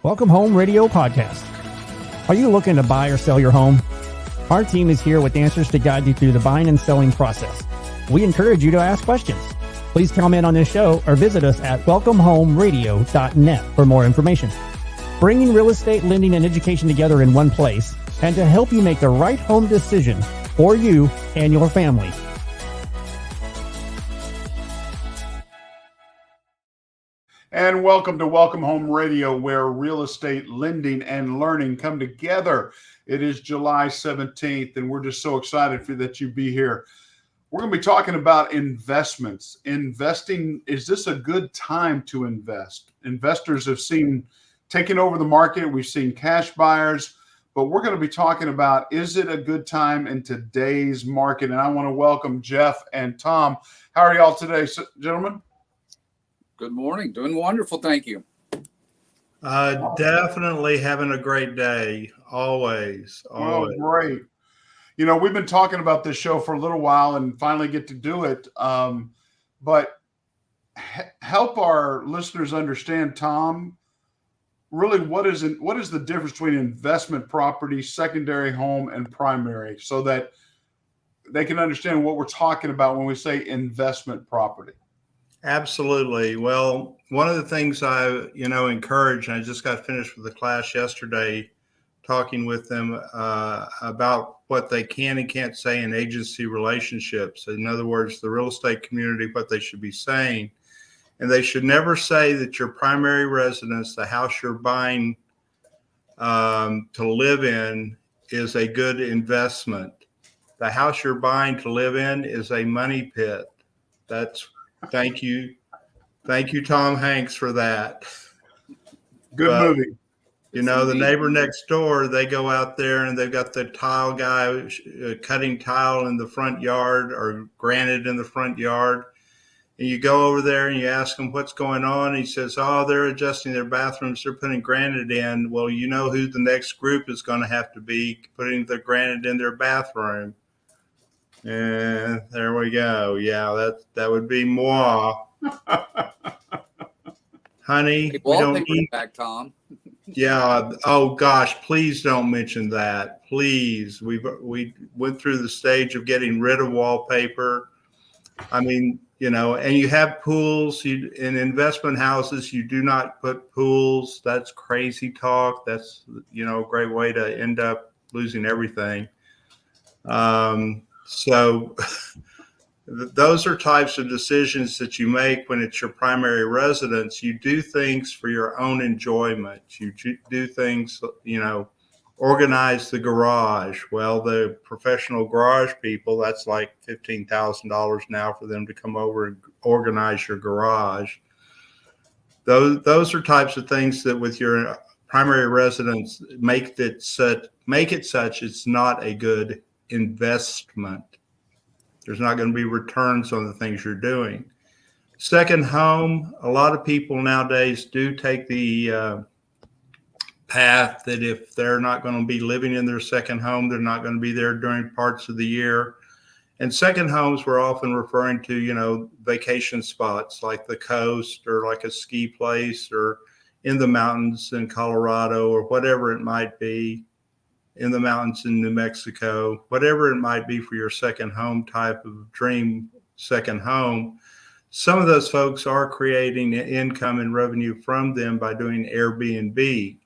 Welcome Home Radio Podcast. Are you looking to buy or sell your home? Our team is here with answers to guide you through the buying and selling process. We encourage you to ask questions. Please comment on this show or visit us at welcomehomeradio.net for more information. Bringing real estate, lending, and education together in one place, and to help you make the right home decision for you and your family. And welcome to Welcome Home Radio, where real estate, lending, and learning come together. It is July 17th, and we're just so excited that you be here. We're going to be talking about investments. Investing, is this a good time to invest? Investors have taken over the market. We've seen cash buyers, but we're going to be talking about, is it a good time in today's market? And I want to welcome Jeff and Thom. How are y'all today, gentlemen? Good morning. Doing wonderful. Thank you. Definitely having a great day. Always. Oh, great. You know, we've been talking about this show for a little while and finally get to do it. But help our listeners understand, Thom, really what is the difference between investment property, secondary home, and primary, so that they can understand what we're talking about when we say investment property. Absolutely. Well, one of the things I, encourage, and I just got finished with the class yesterday, talking with them about what they can and can't say in agency relationships. In other words, the real estate community, what they should be saying. And they should never say that your primary residence, the house you're buying to live in, is a good investment. The house you're buying to live in is a money pit. Thank you, Tom Hanks, for that. Good movie. The neighbor next door, they go out there and they've got the tile guy cutting tile in the front yard or granite in the front yard. And you go over there and you ask him what's going on. He says, they're adjusting their bathrooms. They're putting granite in. Well, you know who the next group is going to have to be putting the granite in their bathroom. And there we go. Yeah, that would be moi. Honey, we don't need back, Tom. Yeah. Oh gosh, please don't mention that. Please. We went through the stage of getting rid of wallpaper. I mean, and you have pools. In investment houses, you do not put pools. That's crazy talk. That's, a great way to end up losing everything. So those are types of decisions that you make when it's your primary residence. You do things for your own enjoyment. You do things, organize the garage. Well, the professional garage people, that's like $15,000 now for them to come over and organize your garage. Those are types of things that with your primary residence make it such it's not a good investment. There's not going to be returns on the things you're doing. Second home, a lot of people nowadays do take the path that if they're not going to be living in their second home, they're not going to be there during parts of the year. And second homes, we're often referring to, vacation spots like the coast or like a ski place or in the mountains in Colorado or whatever it might be. In the mountains in New Mexico, whatever it might be for your second home type of dream second home. Some of those folks are creating income and revenue from them by doing Airbnb.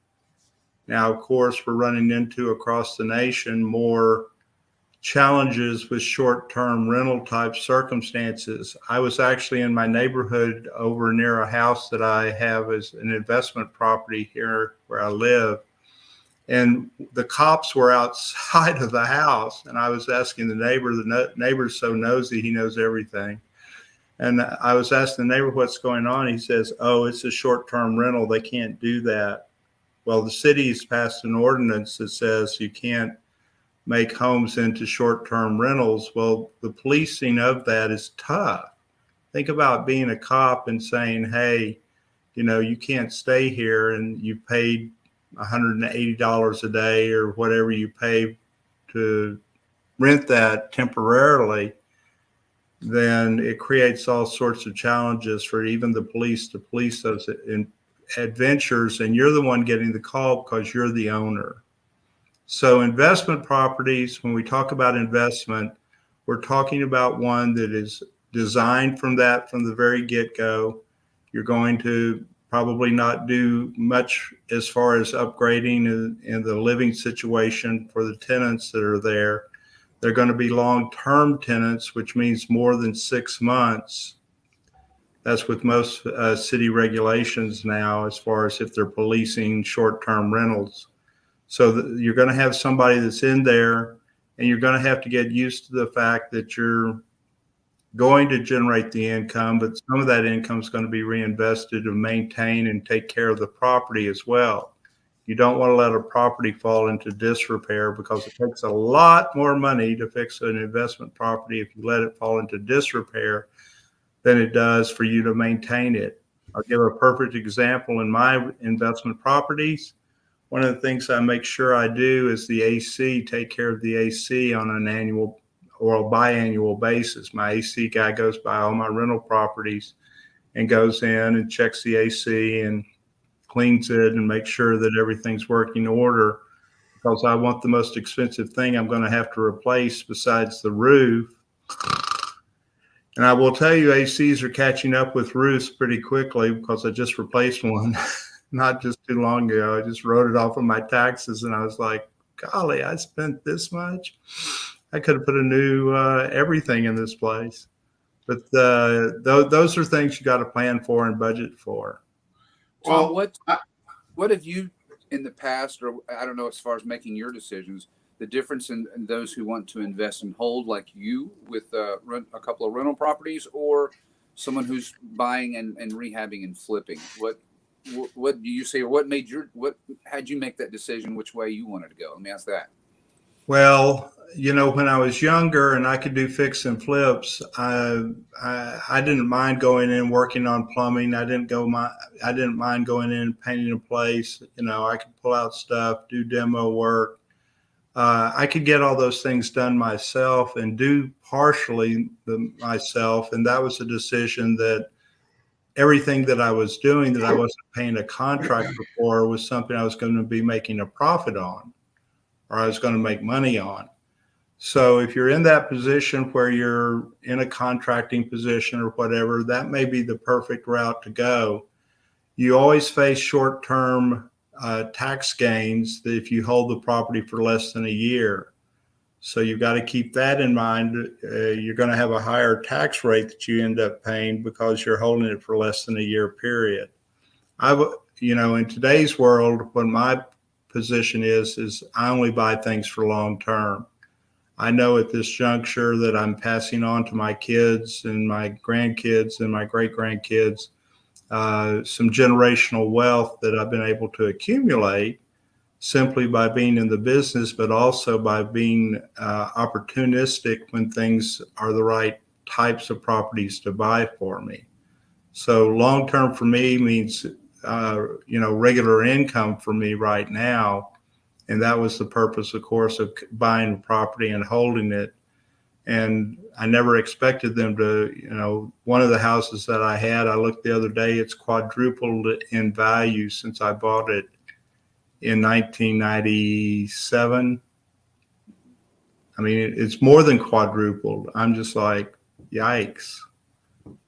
Now, of course, we're running into across the nation more challenges with short-term rental type circumstances. I was actually in my neighborhood over near a house that I have as an investment property here where I live. And the cops were outside of the house. And I was asking the neighbor's so nosy, he knows everything. And I was asking the neighbor what's going on. He says, it's a short-term rental. They can't do that. Well, the city's passed an ordinance that says you can't make homes into short-term rentals. Well, the policing of that is tough. Think about being a cop and saying, hey, you can't stay here and you paid $180 a day or whatever you pay to rent that temporarily. then it creates all sorts of challenges for even the police to police those adventures, and you're the one getting the call because you're the owner. So investment properties, when we talk about investment, we're talking about one that is designed from the very get-go. You're going to probably not do much as far as upgrading in the living situation for the tenants that are there. They're going to be long-term tenants, which means more than 6 months. That's with most city regulations now, as far as if they're policing short-term rentals. So you're going to have somebody that's in there, and you're going to have to get used to the fact that you're going to generate the income, but some of that income is going to be reinvested to maintain and take care of the property as well. You don't want to let a property fall into disrepair, because it takes a lot more money to fix an investment property if you let it fall into disrepair than it does for you to maintain it. I'll give a perfect example. In my investment properties, one of the things I make sure I do is the AC, take care of the AC on an annual or a biannual basis. My AC guy goes by all my rental properties and goes in and checks the AC and cleans it and makes sure that everything's working in order, because I want the most expensive thing I'm going to have to replace besides the roof. And I will tell you, ACs are catching up with roofs pretty quickly, because I just replaced one not just too long ago. I just wrote it off of my taxes, and I was like, golly, I spent this much. I could have put a new everything in this place. But those are things you got to plan for and budget for. Thom, what have you in the past, or I don't know, as far as making your decisions, the difference in those who want to invest and hold, like you, with a couple of rental properties, or someone who's buying and rehabbing and flipping? What do you say, or what had you make that decision which way you wanted to go? Let me ask that. Well, when I was younger and I could do fix and flips, I didn't mind going in and working on plumbing. I didn't mind going in and painting a place. I could pull out stuff, do demo work. I could get all those things done myself and do partially myself. And that was a decision that everything that I was doing that I wasn't paying a contractor for was something I was going to be making a profit on, or I was going to make money on. So if you're in that position where you're in a contracting position or whatever, that may be the perfect route to go. You always face short-term tax gains that if you hold the property for less than a year. So you've got to keep that in mind. You're going to have a higher tax rate that you end up paying because you're holding it for less than a year period. In today's world, what my position is I only buy things for long term. I know at this juncture that I'm passing on to my kids and my grandkids and my great grandkids some generational wealth that I've been able to accumulate simply by being in the business, but also by being opportunistic when things are the right types of properties to buy for me. So long term for me means regular income for me right now. And that was the purpose, of course, of buying property and holding it. And I never expected them to, one of the houses that I had, I looked the other day, it's quadrupled in value since I bought it in 1997. I mean, it's more than quadrupled. I'm just like, yikes.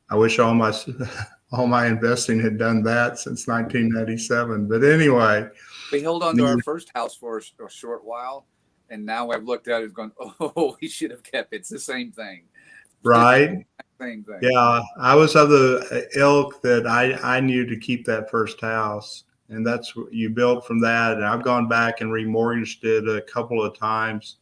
I wish all my investing had done that since 1997. But anyway. We held on to our first house for a short while, and now I've looked at it and gone, oh, we should have kept it. It's the same thing. Right? Same thing. Yeah, I was of the ilk that I knew to keep that first house, and that's what you build from that. And I've gone back and remortgaged it a couple of times,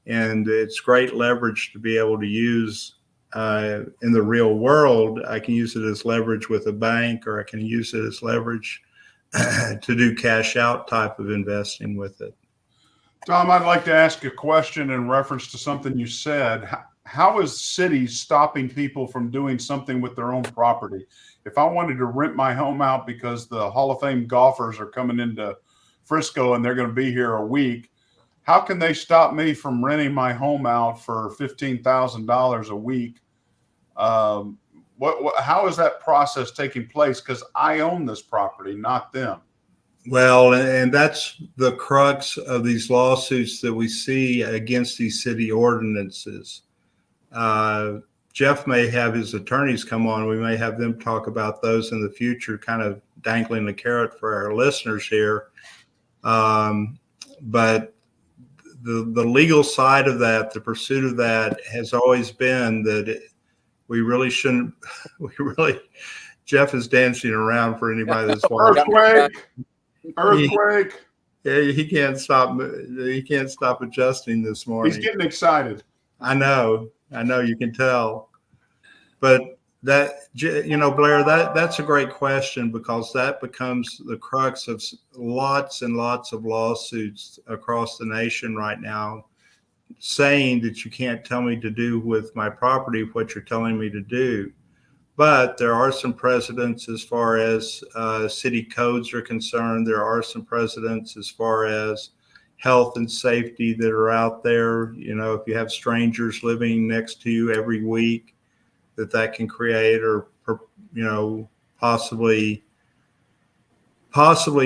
and it's great leverage to be able to use in the real world. I can use it as leverage with a bank, or I can use it as leverage to do cash out type of investing with it. Thom, I'd like to ask a question in reference to something you said. How is cities stopping people from doing something with their own property? If I wanted to rent my home out because the Hall of Fame golfers are coming into Frisco and they're going to be here a week, how can they stop me from renting my home out for $15,000 a week how is that process taking place? Because I own this property, not them. Well, and that's the crux of these lawsuits that we see against these city ordinances. Jeff may have his attorneys come on. We may have them talk about those in the future, kind of dangling the carrot for our listeners here. But the legal side of that, the pursuit of that, has always been that we really shouldn't. Jeff is dancing around for anybody that's watching. Earthquake. He can't stop. He can't stop adjusting this morning. He's getting excited. I know. You can tell. But that, Blair, that's a great question, because that becomes the crux of lots and lots of lawsuits across the nation right now, saying that you can't tell me to do with my property what you're telling me to do. But there are some precedents as far as city codes are concerned. There are some precedents as far as health and safety that are out there. If you have strangers living next to you every week, that can create, or possibly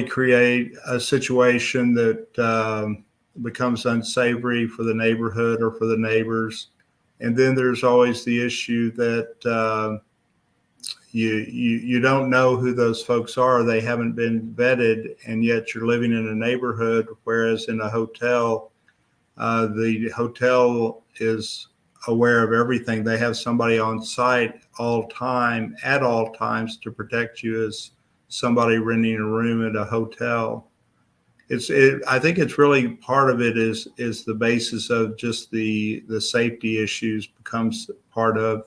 create a situation that becomes unsavory for the neighborhood or for the neighbors. And then there's always the issue that you don't know who those folks are. They haven't been vetted, and yet you're living in a neighborhood, whereas in a hotel, the hotel is aware of everything. They have somebody on site at all times to protect you as somebody renting a room at a hotel. I think it's really part of it is the basis of just the safety issues becomes part of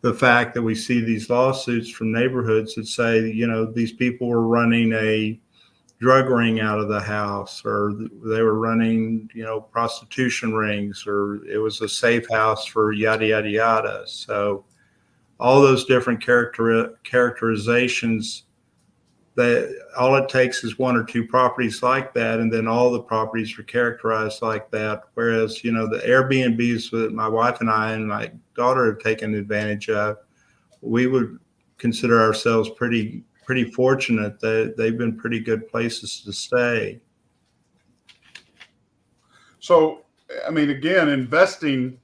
the fact that we see these lawsuits from neighborhoods that say, these people were running a drug ring out of the house, or they were running, prostitution rings, or it was a safe house for yada, yada, yada. So all those different characterizations, that all it takes is one or two properties like that, and then all the properties are characterized like that. Whereas, the Airbnbs that my wife and I and my daughter have taken advantage of, we would consider ourselves pretty fortunate that they've been pretty good places to stay. So, again, investing,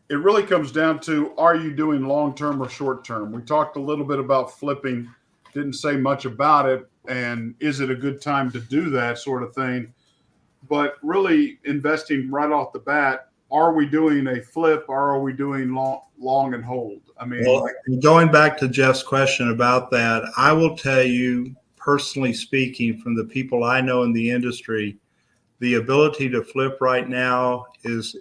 it really comes down to, are you doing long-term or short-term? We talked a little bit about flipping, didn't say much about it, and is it a good time to do that sort of thing? But really investing right off the bat, are we doing a flip, or are we doing long and hold? Well, going back to Jeff's question about that, I will tell you, personally speaking, from the people I know in the industry, the ability to flip right now is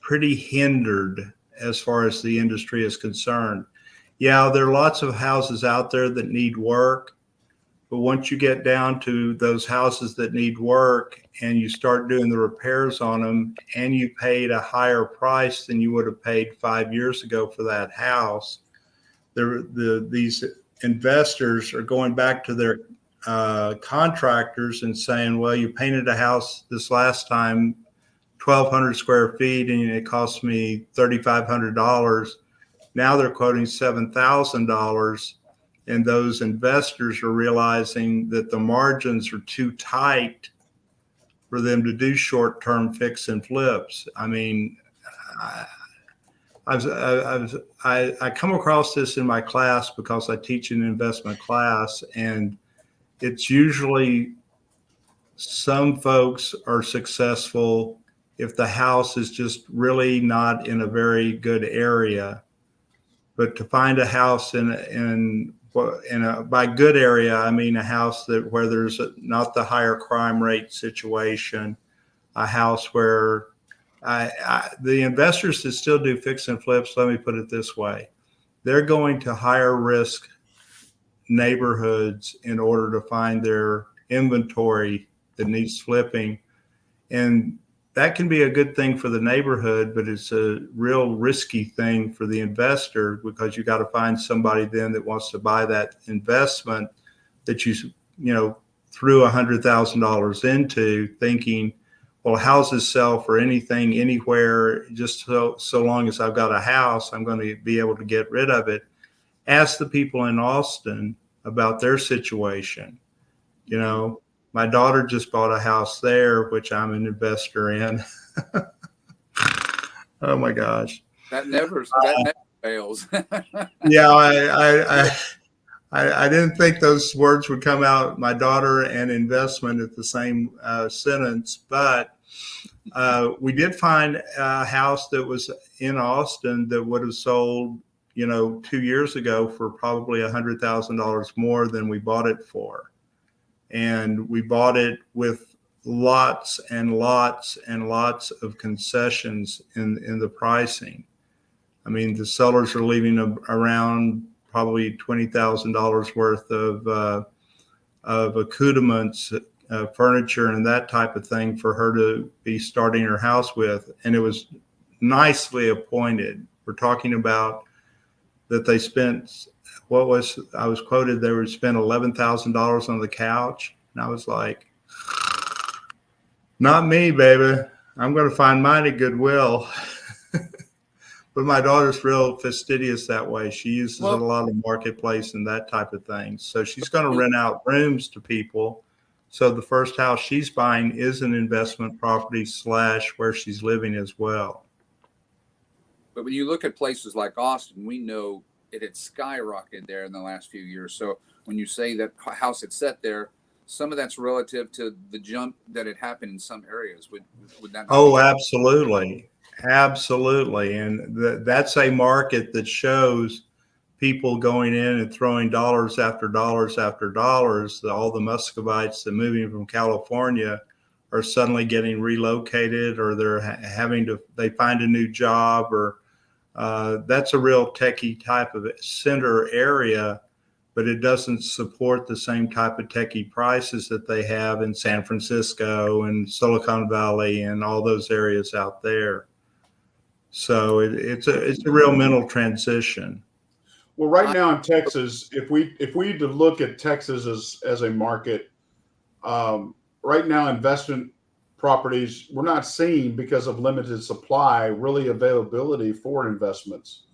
pretty hindered as far as the industry is concerned. Yeah, there are lots of houses out there that need work, but once you get down to those houses that need work and you start doing the repairs on them, and you paid a higher price than you would have paid 5 years ago for that house, these investors are going back to their contractors and saying, well, you painted a house this last time 1,200 square feet and it cost me $3,500. Now they're quoting $7,000. And those investors are realizing that the margins are too tight for them to do short-term fix and flips. I come across this in my class because I teach an investment class, and it's usually some folks are successful if the house is just really not in a very good area. But to find a house by good area, I mean a house where there's not the higher crime rate situation, a house where the investors that still do fix and flips, let me put it this way, they're going to higher risk neighborhoods in order to find their inventory that needs flipping. And that can be a good thing for the neighborhood, but it's a real risky thing for the investor, because you got to find somebody then that wants to buy that investment that you threw $100,000 into, thinking, well, houses sell for anything, anywhere, just so long as I've got a house, I'm going to be able to get rid of it. Ask the people in Austin about their situation. You know, my daughter just bought a house there, which I'm an investor in. Oh my gosh. That never fails. Yeah, I didn't think those words would come out, my daughter and investment, at the same sentence, but we did find a house that was in Austin that would have sold, 2 years ago for probably $100,000 more than we bought it for. And we bought it with lots and lots and lots of concessions in the pricing. I mean, the sellers are leaving around probably $20,000 worth of accoutrements, furniture, and that type of thing for her to be starting her house with. And it was nicely appointed. We're talking about that they spent, I was quoted, they would spend $11,000 on the couch. And I was like, not me, baby. I'm going to find mine at Goodwill. But my daughter's real fastidious that way. She uses a lot of marketplace and that type of thing. So she's going to rent out rooms to people. So the first house she's buying is an investment property / where she's living as well. But when you look at places like Austin, we know it had skyrocketed there in the last few years. So when you say that house had set there, some of that's relative to the jump that had happened in some areas. Would that? Oh, absolutely. Absolutely. And that's a market that shows people going in and throwing dollars after dollars after dollars. All the Muscovites that moving from California are suddenly getting relocated, or they find a new job, or that's a real techie type of center area, but it doesn't support the same type of techie prices that they have in San Francisco and Silicon Valley and all those areas out there. So it's a real mental transition. Well, right now in Texas, if we to look at Texas as a market, right now investment properties we're not seeing, because of limited supply, really availability for investments.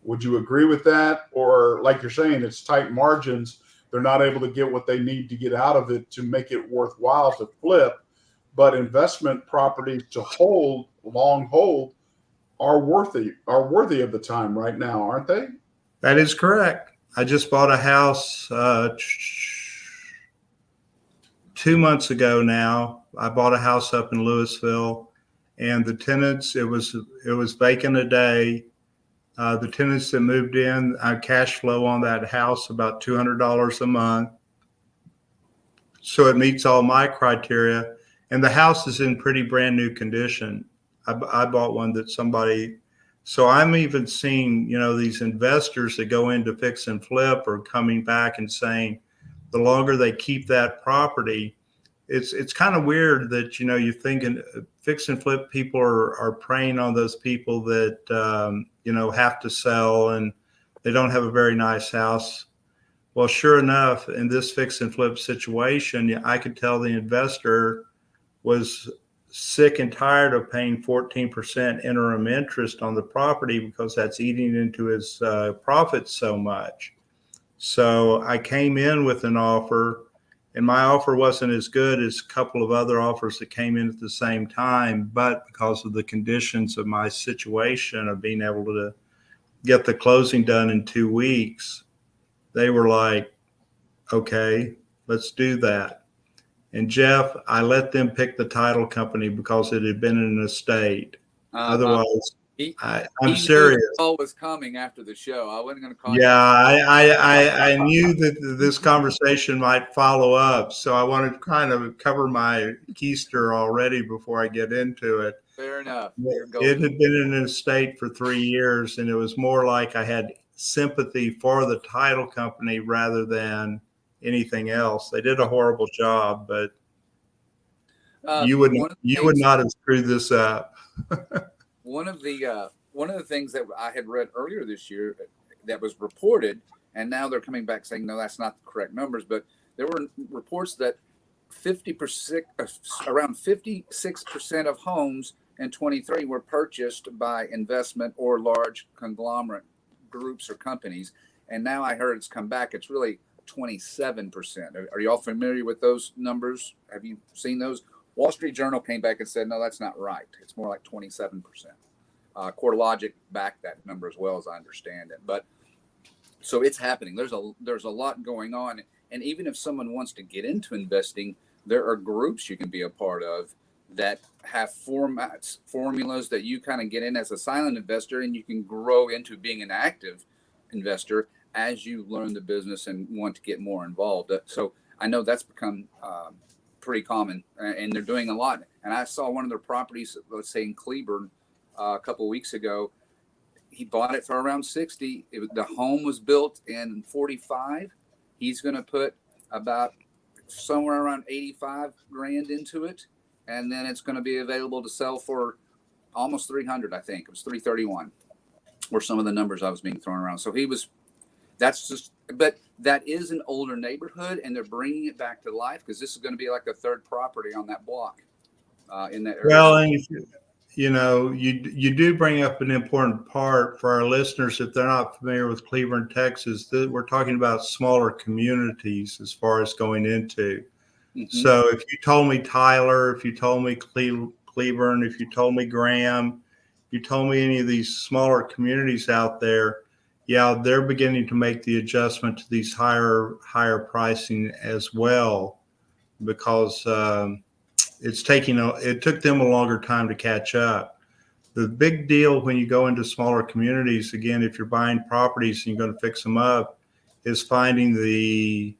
Would you agree with that? Or like you're saying, it's tight margins. They're not able to get what they need to get out of it to make it worthwhile to flip. But investment properties to hold, long hold, are worthy of the time right now, aren't they? That is correct. I just bought a house 2 months ago now. I bought a house up in Louisville, and the tenants, it was vacant a day. The tenants that moved in, I cash flow on that house about $200 a month. So it meets all my criteria. And the house is in pretty brand new condition. I bought one that somebody, so I'm even seeing, these investors that go into fix and flip are coming back and saying the longer they keep that property, it's kind of weird that, you're thinking fix and flip people are preying on those people that, have to sell and they don't have a very nice house. Well, sure enough, in this fix and flip situation, I could tell the investor was sick and tired of paying 14% interim interest on the property because that's eating into his profits so much. So I came in with an offer, and my offer wasn't as good as a couple of other offers that came in at the same time, but because of the conditions of my situation of being able to get the closing done in 2 weeks, they were like, okay, let's do that. And Jeff, I let them pick the title company because it had been in an estate. Otherwise, I'm serious. All was coming after the show. I wasn't going to call. Yeah, I knew that this conversation might follow up, so I wanted to kind of cover my keister already before I get into it. Fair enough. It had been in an estate for 3 years, and it was more like I had sympathy for the title company rather than anything else. They did a horrible job, but you would not have screwed this up. One of the things that I had read earlier this year that was reported, and now they're coming back saying, no, that's not the correct numbers, but there were reports that around 56% of homes in 23 were purchased by investment or large conglomerate groups or companies. And now I heard it's come back. It's really 27%. Are you all familiar with those numbers? Have you seen those? Wall Street Journal came back and said, no, that's not right. It's more like 27%. CoreLogic backed that number as well, as I understand it. But so it's happening. There's a lot going on. And even if someone wants to get into investing, there are groups you can be a part of that have formulas that you kind of get in as a silent investor, and you can grow into being an active investor as you learn the business and want to get more involved. So I know that's become pretty common, and they're doing a lot. And I saw one of their properties, let's say in Cleburne, a couple of weeks ago. He bought it for around 60. The home was built in 45. He's going to put about somewhere around 85 grand into it. And then it's going to be available to sell for almost 300. I think it was 331 were some of the numbers I was being thrown around. So but that is an older neighborhood, and they're bringing it back to life because this is going to be like a third property on that block in that area. Well, and you do bring up an important part for our listeners if they're not familiar with Cleburne, Texas. We're talking about smaller communities as far as going into. Mm-hmm. So if you told me Tyler, if you told me Cleburne, if you told me Graham, if you told me any of these smaller communities out there, yeah, they're beginning to make the adjustment to these higher pricing as well, because it took them a longer time to catch up. The big deal when you go into smaller communities, again, if you're buying properties and you're going to fix them up, is finding the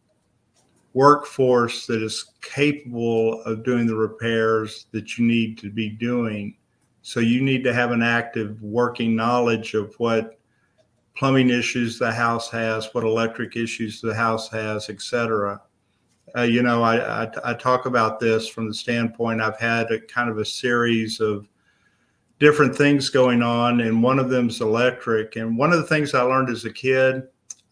workforce that is capable of doing the repairs that you need to be doing. So you need to have an active working knowledge of what plumbing issues the house has, what electric issues the house has, et cetera. I talk about this from the standpoint I've had a kind of a series of different things going on, and one of them's electric. And one of the things I learned as a kid,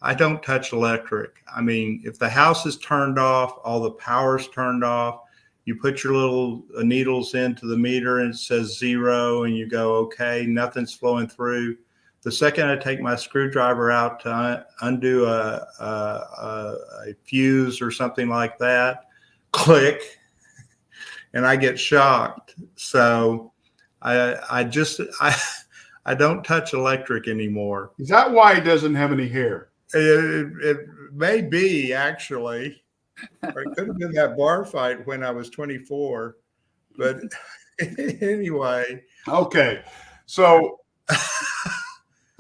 I don't touch electric. I mean, if the house is turned off, all the power's turned off, you put your little needles into the meter and it says 0, and you go, okay, nothing's flowing through. The second I take my screwdriver out to undo a fuse or something like that, click, and I get shocked. So I don't touch electric anymore. Is that why he doesn't have any hair? It may be, actually. Or it could have been that bar fight when I was 24. But anyway. Okay. So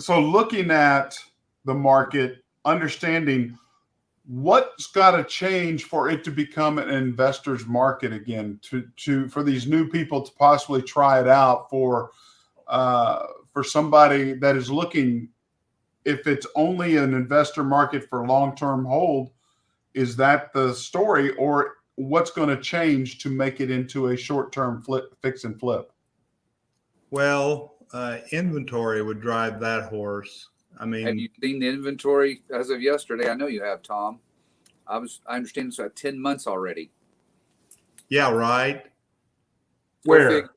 looking at the market, understanding what's got to change for it to become an investor's market again, for these new people to possibly try it out for somebody that is looking. If it's only an investor market for long-term hold, is that the story, or what's going to change to make it into a short-term fix and flip? Well, inventory would drive that horse. I mean, have you seen the inventory as of yesterday? I know you have, Tom. I understand it's at 10 months already. Yeah, right. Where?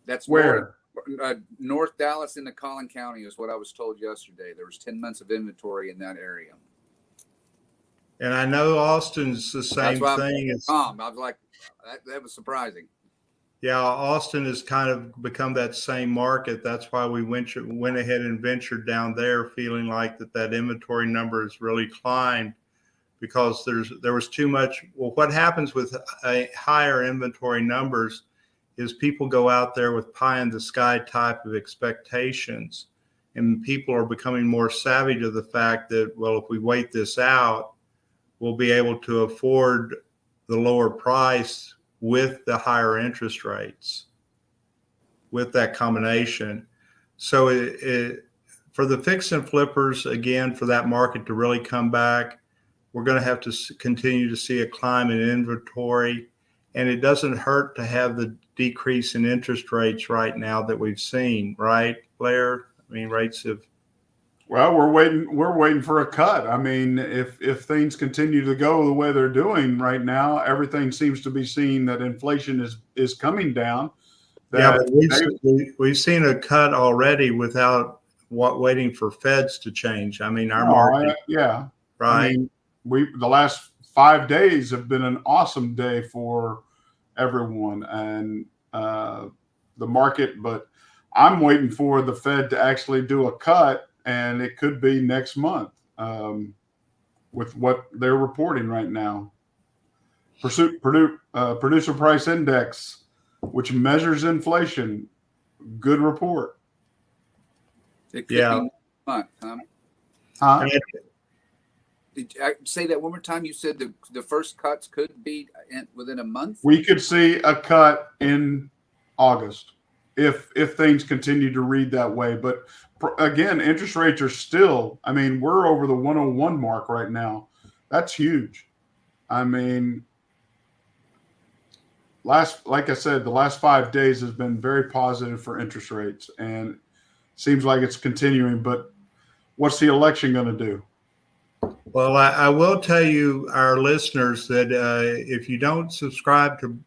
That's where? North Dallas into Collin County is what I was told yesterday. There was 10 months of inventory in that area. And I know Austin's the same thing. Tom, I was like, that was surprising. Yeah, Austin has kind of become that same market. That's why we went ahead and ventured down there, feeling like that inventory number has really climbed, because there was too much. Well, what happens with higher inventory numbers is people go out there with pie in the sky type of expectations, and people are becoming more savvy to the fact that, well, if we wait this out, we'll be able to afford the lower price with the higher interest rates, with that combination. So for the fix and flippers, again, for that market to really come back, we're going to have to continue to see a climb in inventory. And it doesn't hurt to have the decrease in interest rates right now that we've seen, right, Blair? I mean, rates have. Well, we're waiting for a cut. I mean, if things continue to go the way they're doing right now, everything seems to be seeing that inflation is coming down. Yeah, but we've seen a cut already without waiting for feds to change. I mean, our market. Yeah. Right. I mean, the last 5 days have been an awesome day for everyone and the market, but I'm waiting for the Fed to actually do a cut, and it could be next month with what they're reporting right now. Producer Price Index, which measures inflation, good report. It could be next month, Huh? Did I say that one more time? You said the first cuts could be within a month? We could see a cut in August if things continue to read that way. But again, interest rates are still, I mean, we're over the 101 mark right now. That's huge. I mean, like I said, the last 5 days has been very positive for interest rates, and seems like it's continuing. But what's the election going to do? Well, I will tell you, our listeners, that if you don't subscribe to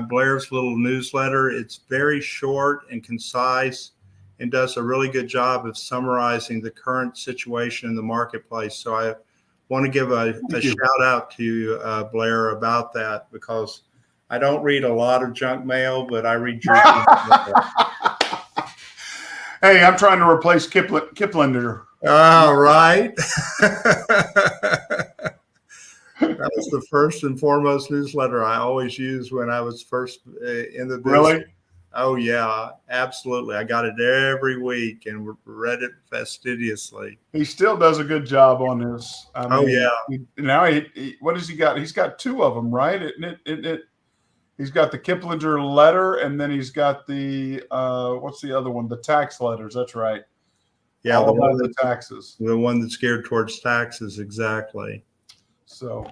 Blair's little newsletter, it's very short and concise and does a really good job of summarizing the current situation in the marketplace. So I want to give a shout out to Blair about that, because I don't read a lot of junk mail, but I read your mail. Hey, I'm trying to replace Kiplinger. All right. That was the first and foremost newsletter I always used when I was first in the business. Really? Oh, yeah, absolutely. I got it every week and read it fastidiously. He still does a good job on this. I mean, Now, what has he got? He's got 2 of them, right? He's got the Kiplinger letter, and then he's got the, what's the other one? The tax letters. That's right. Yeah, all about the taxes. The one that's geared towards taxes, exactly. So,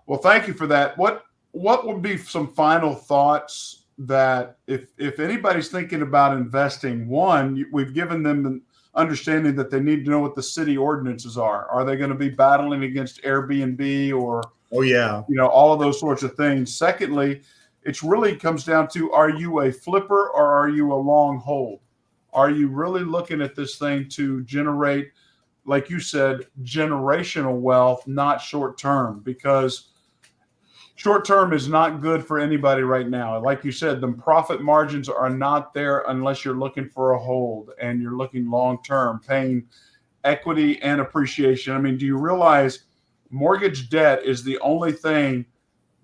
well, thank you for that. What would be some final thoughts that if anybody's thinking about investing? One, we've given them the understanding that they need to know what the city ordinances are. Are they going to be battling against Airbnb or all of those sorts of things? Secondly, it really comes down to, are you a flipper or are you a long hold? Are you really looking at this thing to generate, like you said, generational wealth, not short term? Because short term is not good for anybody right now. Like you said, the profit margins are not there unless you're looking for a hold and you're looking long term, paying equity and appreciation. I mean, do you realize mortgage debt is the only thing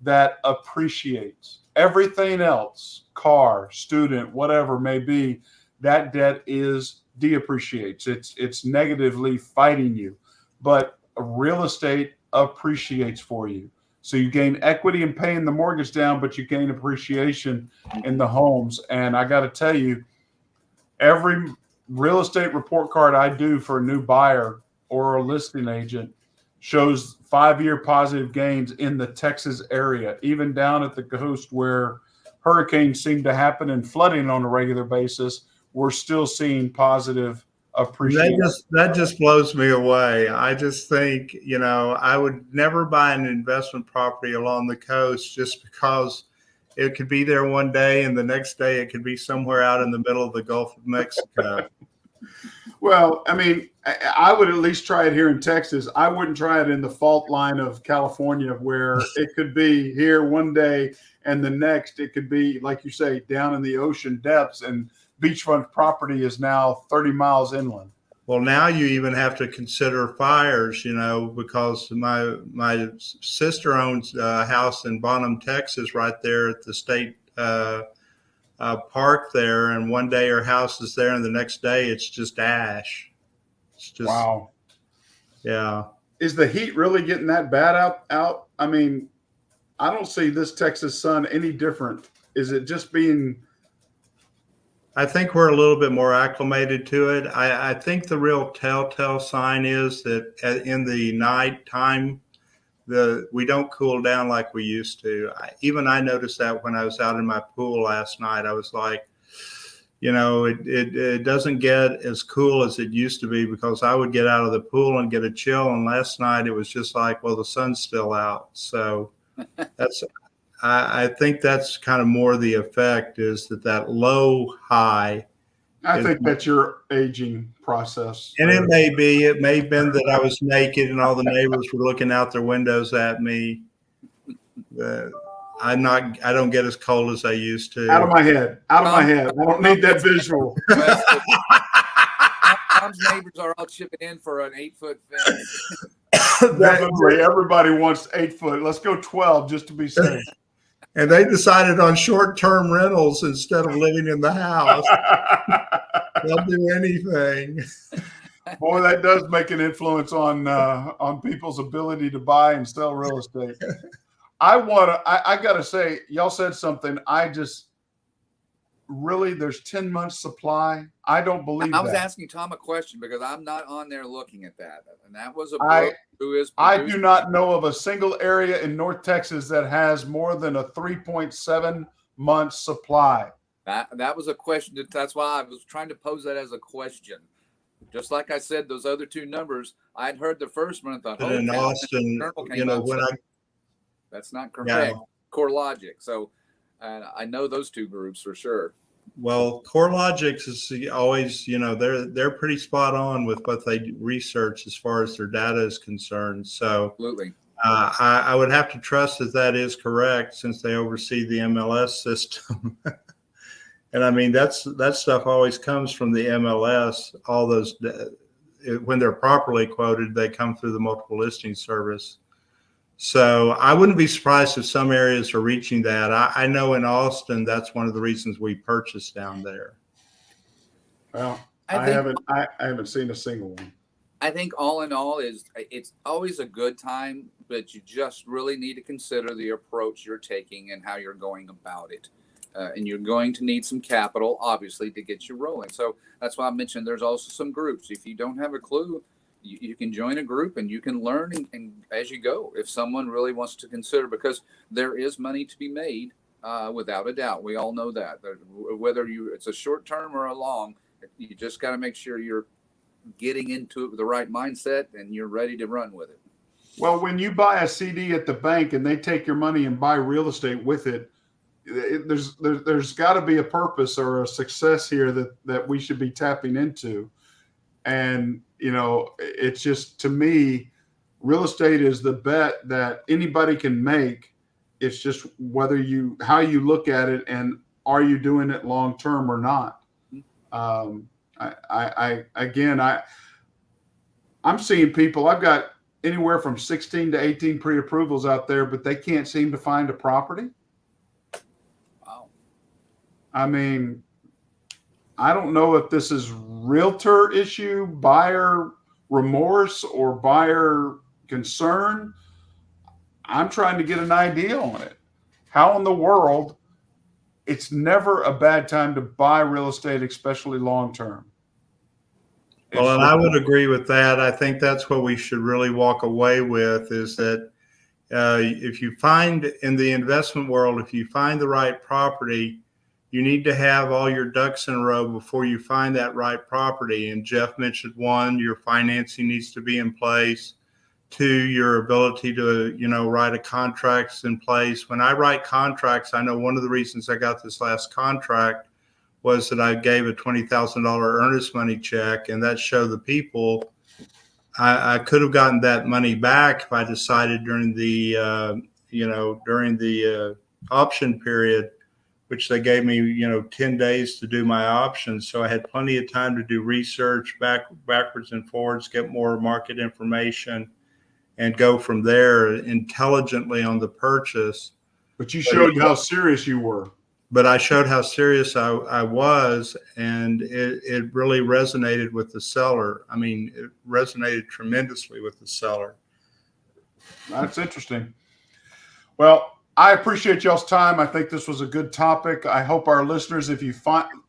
that appreciates? Everything else, car, student, whatever may be, that debt depreciates. It's negatively fighting you, but real estate appreciates for you. So you gain equity in paying the mortgage down, but you gain appreciation in the homes. And I got to tell you, every real estate report card I do for a new buyer or a listing agent shows 5-year positive gains in the Texas area, even down at the coast where hurricanes seem to happen and flooding on a regular basis. We're still seeing positive appreciation. That just blows me away. I just think, I would never buy an investment property along the coast just because it could be there one day and the next day it could be somewhere out in the middle of the Gulf of Mexico. Well, I mean, I would at least try it here in Texas. I wouldn't try it in the fault line of California, where it could be here one day and the next it could be, like you say, down in the ocean depths, and beachfront property is now 30 miles inland. Well, now you even have to consider fires, because my sister owns a house in Bonham, Texas, right there at the state park there. And one day her house is there and the next day it's just ash. It's just, wow. Yeah. Is the heat really getting that bad out? I mean, I don't see this Texas sun any different. Is it just being... I think we're a little bit more acclimated to it. I think the real telltale sign is that in the nighttime, we don't cool down like we used to. I noticed that when I was out in my pool last night. I was like, it doesn't get as cool as it used to be, because I would get out of the pool and get a chill. And last night it was just like, well, the sun's still out. So I think that's kind of more the effect, is that low high. I think that's your aging process. And it may have been that I was naked and all the neighbors were looking out their windows at me. I don't get as cold as I used to. Out of my head. I don't need that visual. Tom's neighbors are all chipping in for an 8-foot fence. Definitely. Everybody wants 8 foot. Let's go 12 just to be safe. And they decided on short-term rentals instead of living in the house. They'll do anything. Boy, that does make an influence on people's ability to buy and sell real estate. I gotta say, y'all said something. There's 10 months supply. I don't believe that. I was asking Tom a question because I'm not on there looking at that. And that was a book I do not know of a single area in North Texas that has more than a 3.7 month supply. That was a question. That's why I was trying to pose that as a question. Just like I said, those other two numbers, I'd heard the first one and thought, in Austin, that's not correct. Yeah. CoreLogic. So I know those two groups for sure. Well, CoreLogic is always, they're pretty spot on with what they research as far as their data is concerned. So absolutely. I would have to trust that is correct, since they oversee the MLS system. And I mean, that stuff always comes from the MLS. All those, when they're properly quoted, they come through the multiple listing service. So I wouldn't be surprised if some areas are reaching that. I know in Austin, that's one of the reasons we purchased down there. Well, I haven't seen a single one. I think all in all it's always a good time, but you just really need to consider the approach you're taking and how you're going about it. And you're going to need some capital, obviously, to get you rolling. So that's why I mentioned there's also some groups. If you don't have a clue, you can join a group and you can learn and as you go, if someone really wants to consider, because there is money to be made without a doubt. We all know that. Whether it's a short term or a long, you just got to make sure you're getting into it with the right mindset and you're ready to run with it. Well, when you buy a CD at the bank and they take your money and buy real estate with it, there's got to be a purpose or a success here that we should be tapping into. And, it's just, to me, real estate is the bet that anybody can make. It's just how you look at it and are you doing it long term or not? I'm seeing people, I've got anywhere from 16 to 18 pre-approvals out there, but they can't seem to find a property. I mean, I don't know if this is realtor issue, buyer remorse, or buyer concern. I'm trying to get an idea on it. How in the world? It's never a bad time to buy real estate, especially long term. Well, and I would agree with that. I think that's what we should really walk away with, is that if you find in the investment world, if you find the right property, you need to have all your ducks in a row before you find that right property. And Jeff mentioned, 1, your financing needs to be in place. 2, your ability to, write a contract's in place. When I write contracts, I know one of the reasons I got this last contract was that I gave a $20,000 earnest money check, and that showed the people I could have gotten that money back if I decided during the option period, which they gave me, 10 days to do my options. So I had plenty of time to do research backwards and forwards, get more market information, and go from there intelligently on the purchase. But you showed how serious you were. But I showed how serious I was, and it really resonated with the seller. I mean, it resonated tremendously with the seller. That's interesting. Well, I appreciate y'all's time. I think this was a good topic. I hope our listeners, if you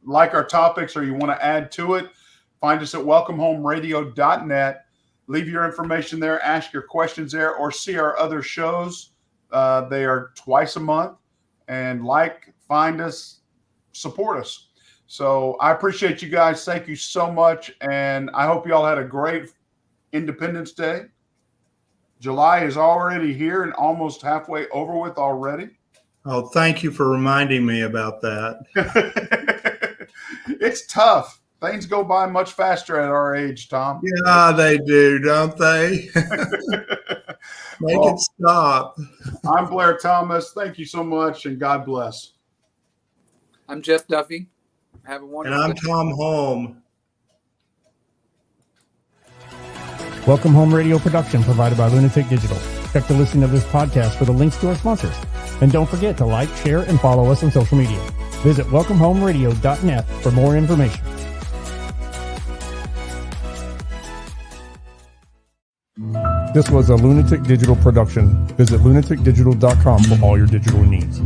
like our topics or you want to add to it, find us at welcomehomeradio.net. Leave your information there, ask your questions there, or see our other shows. They are twice a month. And find us, support us. So I appreciate you guys. Thank you so much. And I hope you all had a great Independence Day. July is already here and almost halfway over with already. Oh, thank you for reminding me about that. It's tough. Things go by much faster at our age, Thom. Yeah, they do, don't they? Make it stop. I'm Blair Thomas. Thank you so much, and God bless. I'm Jeff Duffy. Have a wonderful And I'm day. Thom Home. Welcome Home Radio production provided by Lunatic Digital. Check the listing of this podcast for the links to our sponsors. And don't forget to like, share, and follow us on social media. Visit welcomehomeradio.net for more information. This was a Lunatic Digital production. Visit lunaticdigital.com for all your digital needs.